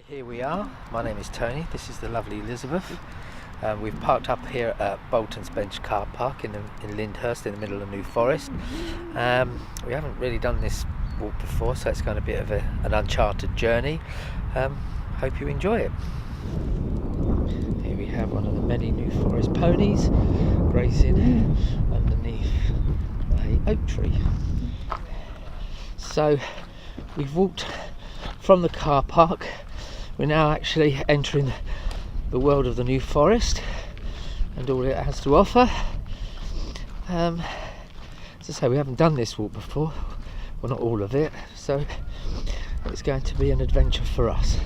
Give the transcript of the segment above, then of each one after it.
Here we are. My name is Tony. This is the lovely Elizabeth. We've parked up here at Bolton's Bench car park in Lyndhurst in the middle of New Forest. We haven't really done this walk before, so it's going to be a bit of an uncharted journey. Hope you enjoy it. Here we have one of the many New Forest ponies grazing underneath an oak tree. So we've walked from the car park. We're now actually entering the world of the New Forest and all it has to offer. As I say, we haven't done this walk before, well, not all of it, so it's going to be an adventure for us.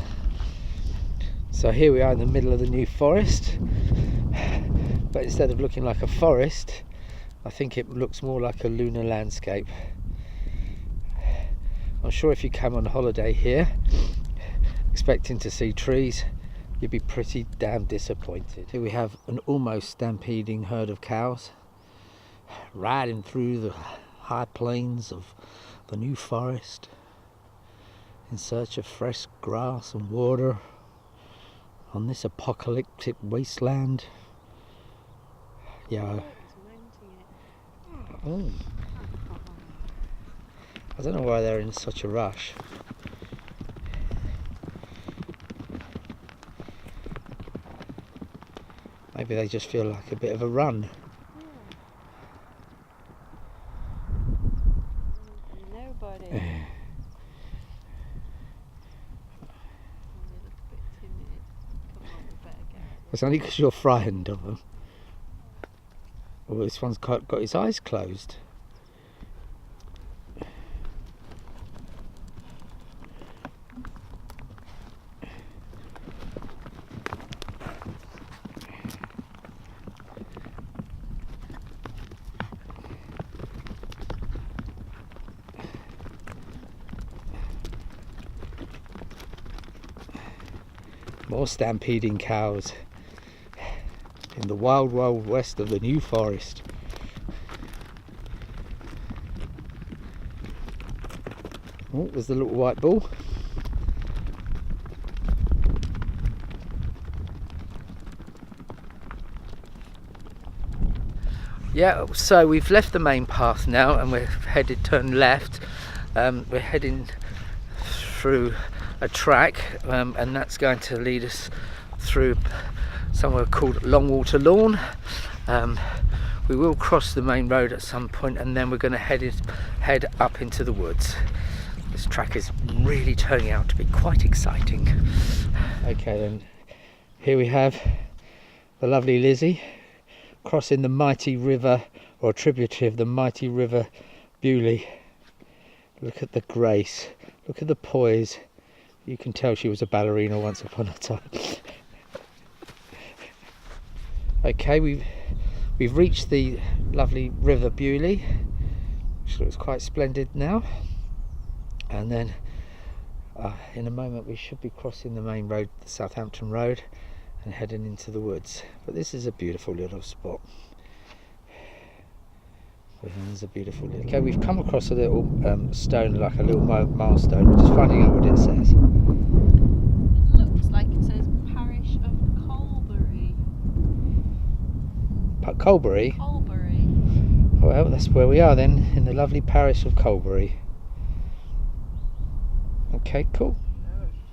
So here we are in the middle of the New Forest, but instead of looking like a forest, I think it looks more like a lunar landscape. I'm sure if you came on holiday here expecting to see trees, you'd be pretty damn disappointed. Here we have an almost stampeding herd of cows riding through the high plains of the New Forest in search of fresh grass and water on this apocalyptic wasteland. Yeah. Oh. I don't know why they're in such a rush. Maybe they just feel like a bit of a run. Nobody. It's only because you're frightened of them. Well, this one's got his eyes closed. More stampeding cows in the wild, wild west of the New Forest. Oh, there's the little white bull. Yeah, so we've left the main path now and we're turn left. We're heading through a track and that's going to lead us through somewhere called Longwater Lawn. We will cross the main road at some point and then we're going to head up into the woods. This track is really turning out to be quite exciting. Okay then, here we have the lovely Lizzie crossing the mighty river, or a tributary of the mighty river Bewley. Look at the grace, look at the poise. You can tell she was a ballerina once upon a time. Okay, we've reached the lovely River Bewley, which looks quite splendid now. And then in a moment we should be crossing the main road, the Southampton Road, and heading into the woods. But this is a beautiful little spot. It's a beautiful little... Okay, we've come across a little stone, like a little milestone. We're just finding out what it says. It looks like it says Parish of Colbury. Colbury? Colbury. Well, that's where we are then, in the lovely parish of Colbury. Okay, cool.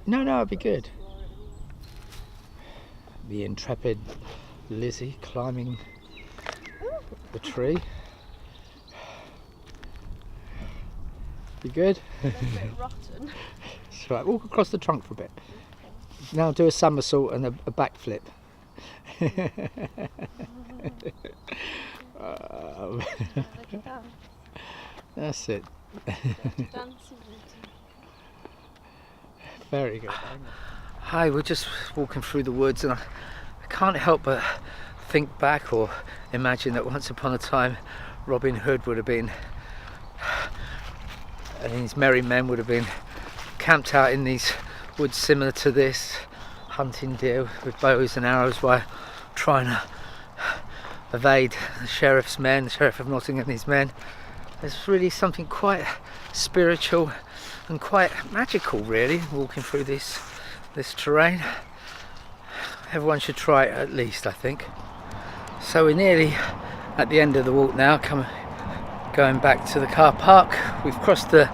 No, it'd be good. The intrepid Lizzie climbing the tree. You good? A bit rotten. That's right, walk across the trunk for a bit. Now do a somersault and a backflip. That's it. Very good. Hi, we're just walking through the woods and I can't help but think back or imagine that once upon a time Robin Hood would have been, and his merry men would have been camped out in these woods similar to this, hunting deer with bows and arrows while trying to evade the sheriff of Nottingham and his men. There's really something quite spiritual and quite magical, really, walking through this this terrain. Everyone should try it at least, I think. So we're nearly at the end of the walk now, going back to the car park. We've crossed the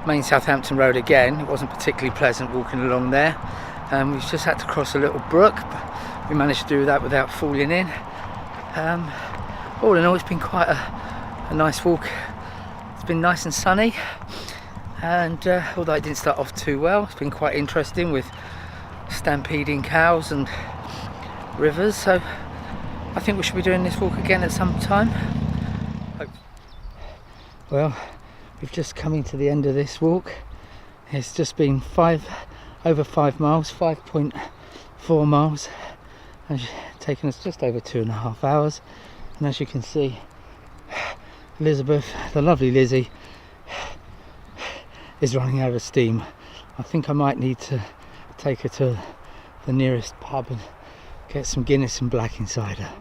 main Southampton road again. It wasn't particularly pleasant walking along there. We've just had to cross a little brook, but we managed to do that without falling in. All in all, it's been quite a nice walk. It's been nice and sunny, and although it didn't start off too well, it's been quite interesting with stampeding cows and rivers. So I think we should be doing this walk again at some time. Well, we've just come into the end of this walk. It's just been over 5 miles, 5.4 miles, and it's taken us just over 2.5 hours. And as you can see, Elizabeth, the lovely Lizzie, is running out of steam. I think I might need to take her to the nearest pub and get some Guinness and black inside her.